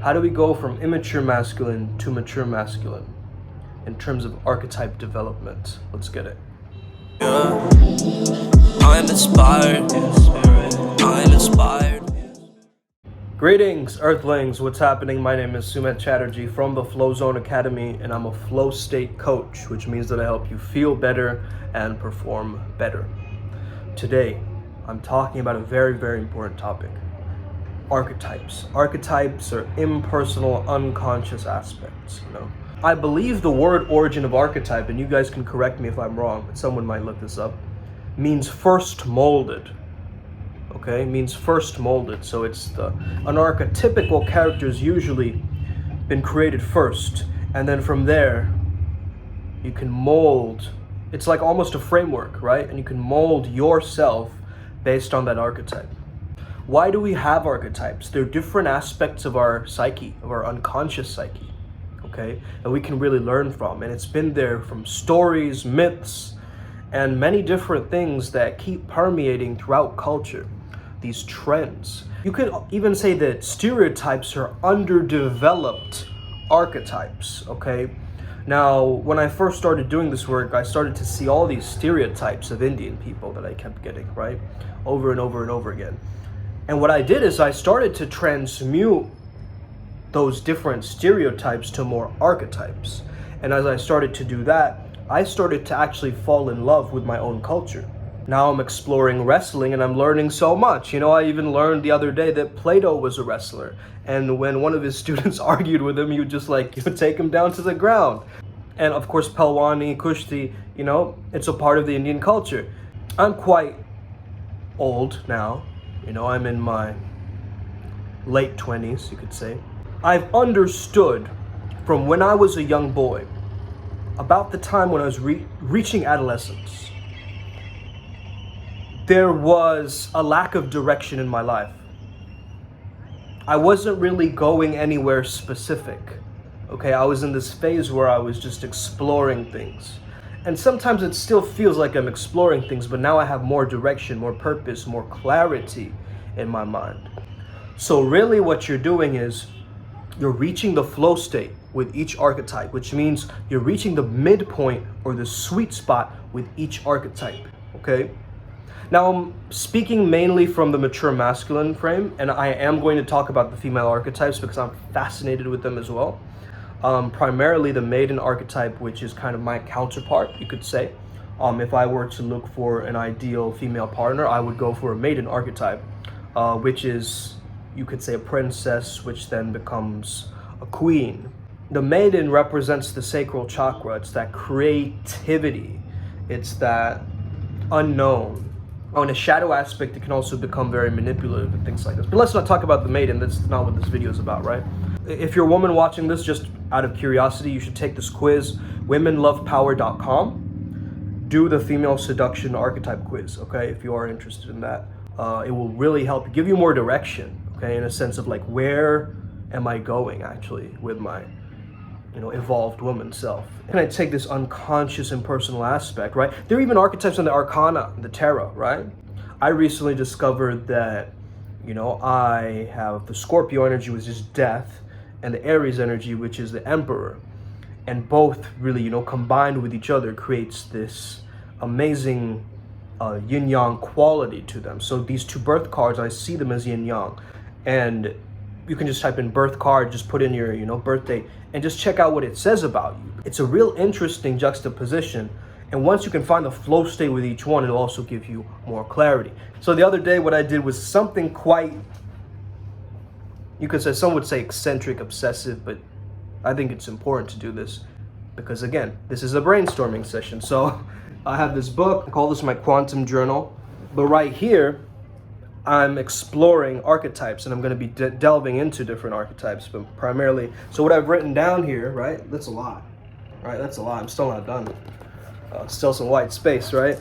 How do we go from immature masculine to mature masculine in terms of archetype development? Let's get it. Yeah. I'm inspired. I'm inspired. Greetings, Earthlings. What's happening? My name is Sumit Chatterjee from the Flow Zone Academy, and I'm a flow state coach, which means that I help you feel better and perform better. Today, I'm talking about a very, very important topic. Archetypes. Archetypes are impersonal, unconscious aspects, I believe the word origin of archetype, and you guys can correct me if I'm wrong, but someone might look this up, means first molded. Okay, means first molded. So it's an archetypical character is usually been created first, and then from there you can mold. It's like almost a framework, right? And you can mold yourself based on that archetype. Why do we have archetypes? They're different aspects of our psyche, of our unconscious psyche, okay, that we can really learn from. And it's been there from stories, myths, and many different things that keep permeating throughout culture. These trends. You could even say that stereotypes are underdeveloped archetypes, okay? Now, when I first started doing this work, I started to see all these stereotypes of Indian people that I kept getting, right? Over and over and over again. And what I did is I started to transmute those different stereotypes to more archetypes. And as I started to do that, I started to actually fall in love with my own culture. Now I'm exploring wrestling and I'm learning so much. I even learned the other day that Plato was a wrestler. And when one of his students argued with him, he would just take him down to the ground. And of course, Pelwani, Kushti, it's a part of the Indian culture. I'm quite old now. I'm in my late 20s, you could say. I've understood from when I was a young boy, about the time when I was reaching adolescence, there was a lack of direction in my life. I wasn't really going anywhere specific. Okay, I was in this phase where I was just exploring things. And sometimes it still feels like I'm exploring things, but now I have more direction, more purpose, more clarity in my mind. So really what you're doing is you're reaching the flow state with each archetype, which means you're reaching the midpoint or the sweet spot with each archetype, okay? Now, I'm speaking mainly from the mature masculine frame, and I am going to talk about the female archetypes because I'm fascinated with them as well. Primarily the Maiden Archetype, which is kind of my counterpart, you could say. If I were to look for an ideal female partner, I would go for a Maiden Archetype, which is, you could say, a princess, which then becomes a queen. The Maiden represents the sacral chakra. It's that creativity. It's that unknown. On a shadow aspect, it can also become very manipulative and things like this. But let's not talk about the Maiden. That's not what this video is about, right? If you're a woman watching this, just out of curiosity, you should take this quiz, womenlovepower.com. Do the female seduction archetype quiz, okay? If you are interested in that. It will really help give you more direction, okay? In a sense of where am I going actually with my evolved woman self. And I take this unconscious impersonal aspect, right? There are even archetypes in the arcana, the tarot, right? I recently discovered that, I have the Scorpio energy, which is death, and the Aries energy, which is the emperor. And both really, combined with each other creates this amazing yin-yang quality to them. So these two birth cards, I see them as yin-yang. And you can just type in birth card, just put in your, birth date, and just check out what it says about you. It's a real interesting juxtaposition. And once you can find the flow state with each one, it'll also give you more clarity. So the other day, what I did was something quite, you could say, some would say eccentric, obsessive, but I think it's important to do this because, again, this is a brainstorming session. So I have this book, I call this my quantum journal. But right here, I'm exploring archetypes, and I'm going to be delving into different archetypes, but primarily, so what I've written down here, right, that's a lot, right, that's a lot, I'm still not done, still some white space, right?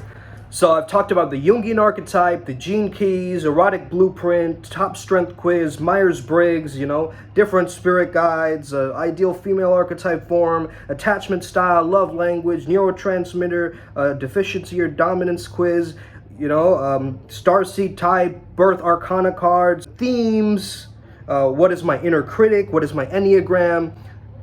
So I've talked about the Jungian archetype, the gene keys, erotic blueprint, top strength quiz, Myers-Briggs, different spirit guides, ideal female archetype form, attachment style, love language, neurotransmitter, deficiency or dominance quiz, starseed type, birth arcana cards, themes, what is my inner critic, what is my Enneagram,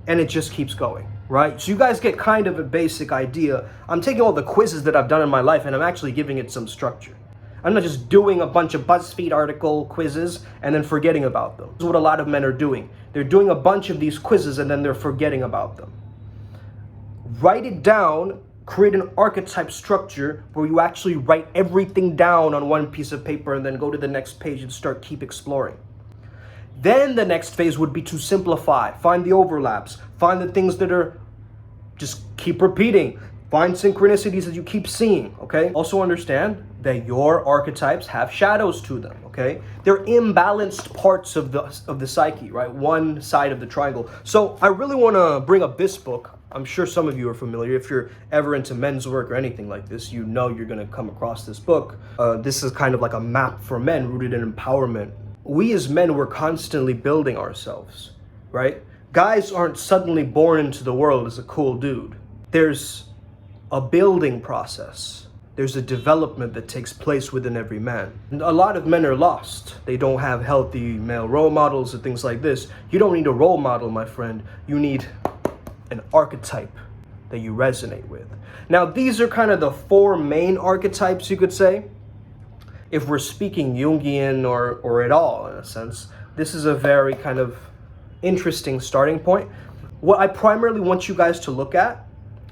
and it just keeps going, right? So you guys get kind of a basic idea. I'm taking all the quizzes that I've done in my life and I'm actually giving it some structure. I'm not just doing a bunch of BuzzFeed article quizzes and then forgetting about them. This is what a lot of men are doing. They're doing a bunch of these quizzes and then they're forgetting about them. Write it down, create an archetype structure where you actually write everything down on one piece of paper and then go to the next page and keep exploring. Then the next phase would be to simplify, find the overlaps, find the things that are, just keep repeating, find synchronicities that you keep seeing, okay? Also understand that your archetypes have shadows to them, okay? They're imbalanced parts of the psyche, right? One side of the triangle. So I really want to bring up this book. I'm sure some of you are familiar. If you're ever into men's work or anything like this, you know you're going to come across this book. This is kind of like a map for men rooted in empowerment. We as men, we're constantly building ourselves, right? Guys aren't suddenly born into the world as a cool dude. There's a building process. There's a development that takes place within every man. And a lot of men are lost. They don't have healthy male role models and things like this. You don't need a role model, my friend. You need an archetype that you resonate with. Now, these are kind of the four main archetypes, you could say. If we're speaking Jungian or at all, in a sense, this is a very kind of interesting starting point. What I primarily want you guys to look at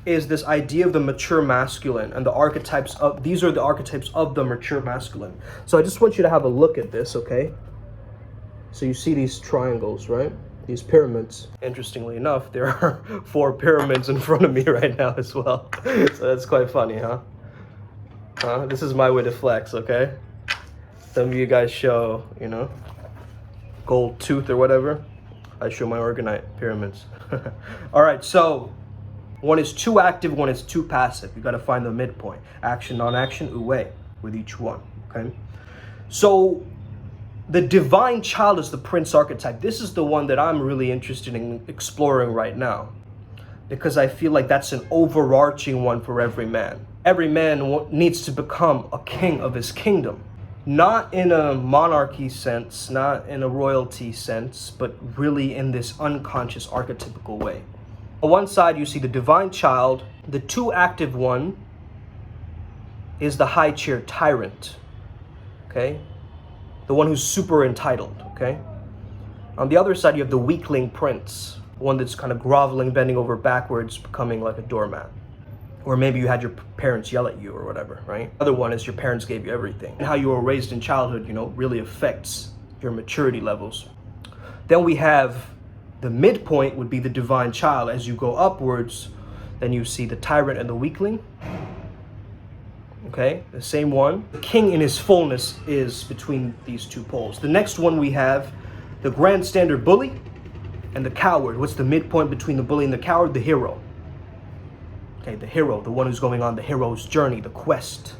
is this idea of the mature masculine and the archetypes of, these are the archetypes of the mature masculine. So I just want you to have a look at this, okay? So you see these triangles, right? These pyramids. Interestingly enough, there are 4 pyramids in front of me right now as well. So that's quite funny, huh? This is my way to flex, okay? Some of you guys show, you know, gold tooth or whatever. I show my orgonite pyramids. All right, so one is too active, one is too passive. You got to find the midpoint. Action, non-action, wu with each one, okay? So the divine child is the prince archetype. This is the one that I'm really interested in exploring right now because I feel like that's an overarching one for every man. Every man needs to become a king of his kingdom. Not in a monarchy sense, not in a royalty sense, but really in this unconscious archetypical way. On one side, you see the divine child. The too active one is the high chair tyrant, okay? The one who's super entitled, okay? On the other side, you have the weakling prince, one that's kind of groveling, bending over backwards, becoming like a doormat. Or maybe you had your parents yell at you or whatever, right? Other one is your parents gave you everything. And how you were raised in childhood, you know, really affects your maturity levels. Then we have the midpoint would be the divine child. As you go upwards, then you see the tyrant and the weakling. Okay, the same one. The king in his fullness is between these two poles. The next one we have the grandstander bully and the coward. What's the midpoint between the bully and the coward? The hero. Okay, the hero, the one who's going on the hero's journey, the quest.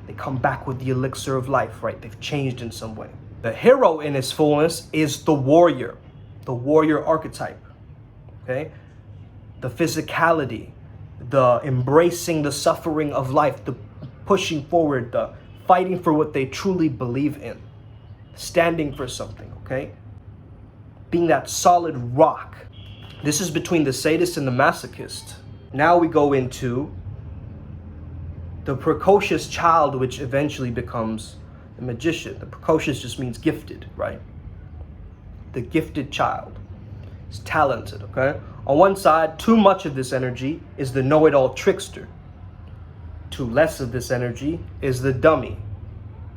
They come back with the elixir of life, right? They've changed in some way. The hero in his fullness is the warrior archetype, okay? The physicality, the embracing the suffering of life, the pushing forward, the fighting for what they truly believe in, standing for something, okay? Being that solid rock. This is between the sadist and the masochist. Now we go into the precocious child, which eventually becomes the magician. The precocious just means gifted, right? The gifted child is talented, okay? On one side, too much of this energy is the know-it-all trickster. Too less of this energy is the dummy.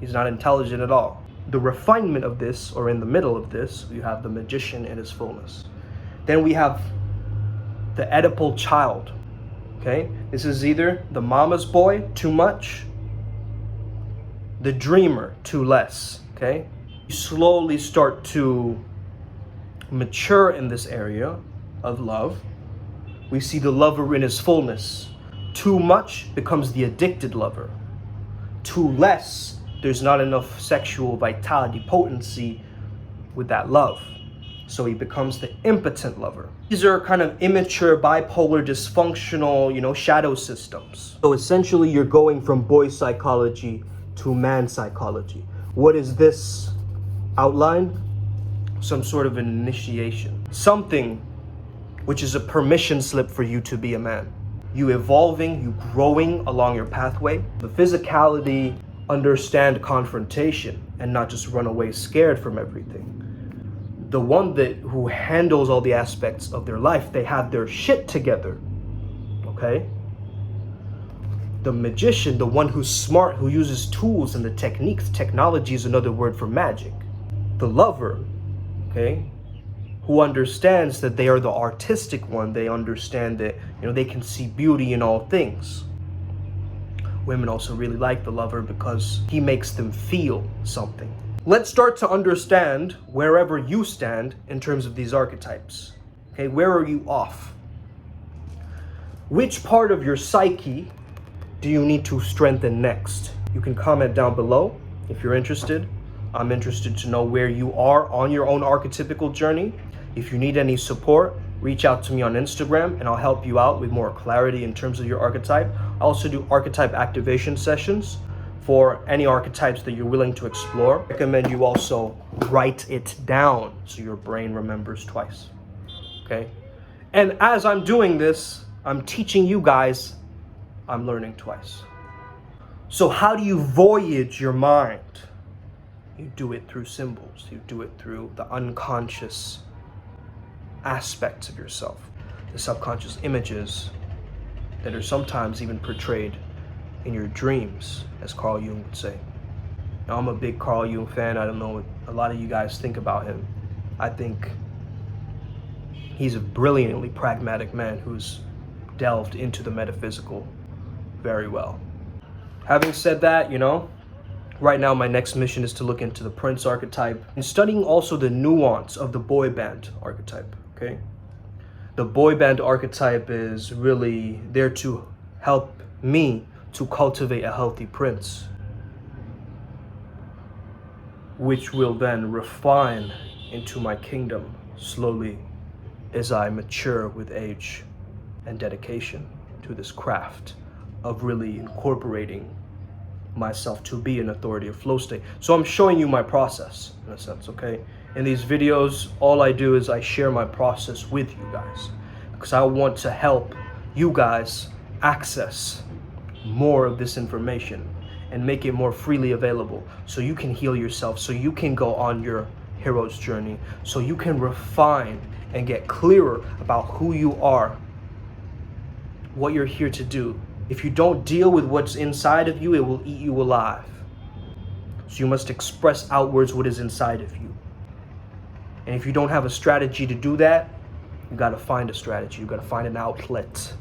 He's not intelligent at all. The refinement of this, or in the middle of this, you have the magician in his fullness. Then we have the Oedipal child, okay? This is either the mama's boy, too much, the dreamer, too less, okay? You slowly start to mature in this area of love. We see the lover in his fullness. Too much becomes the addicted lover. Too less, there's not enough sexual vitality, potency with that love. So he becomes the impotent lover. These are kind of immature, bipolar, dysfunctional, you know, shadow systems. So essentially you're going from boy psychology to man psychology. What is this outline? some sort of an initiation, something which is a permission slip for you to be a man. You evolving, you growing along your pathway. The physicality, understand confrontation and not just run away scared from everything. The one who handles all the aspects of their life, they have their shit together, okay? The magician, the one who's smart, who uses tools and the techniques. Technology is another word for magic. The lover, okay, who understands that they are the artistic one. They understand that, they can see beauty in all things. Women also really like the lover because he makes them feel something. Let's start to understand wherever you stand in terms of these archetypes. Okay, where are you off? Which part of your psyche do you need to strengthen next? You can comment down below if you're interested. I'm interested to know where you are on your own archetypical journey. If you need any support, reach out to me on Instagram and I'll help you out with more clarity in terms of your archetype. I also do archetype activation sessions for any archetypes that you're willing to explore. I recommend you also write it down so your brain remembers twice, okay? And as I'm doing this, I'm teaching you guys, I'm learning twice. So how do you voyage your mind? You do it through symbols. You do it through the unconscious aspects of yourself, the subconscious images that are sometimes even portrayed in your dreams, as Carl Jung would say. Now, I'm a big Carl Jung fan. I don't know what a lot of you guys think about him. I think he's a brilliantly pragmatic man who's delved into the metaphysical very well. Having said that, right now my next mission is to look into the Prince archetype and studying also the nuance of the boy band archetype, okay? The boy band archetype is really there to help me to cultivate a healthy prince, which will then refine into my kingdom slowly as I mature with age and dedication to this craft of really incorporating myself to be an authority of flow state. So I'm showing you my process in a sense, okay? In these videos, all I do is I share my process with you guys because I want to help you guys access more of this information and make it more freely available so you can heal yourself, so you can go on your hero's journey, so you can refine and get clearer about who you are, what you're here to do. If you don't deal with what's inside of you, it will eat you alive. So you must express outwards what is inside of you. And if you don't have a strategy to do that, you gotta find a strategy. You gotta find an outlet.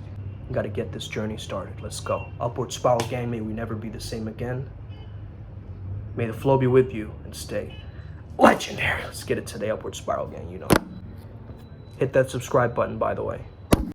You gotta get this journey started. Let's go. Upward Spiral Gang, may we never be the same again. May the flow be with you and stay legendary. Let's get it today, Upward Spiral Gang, Hit that subscribe button, by the way.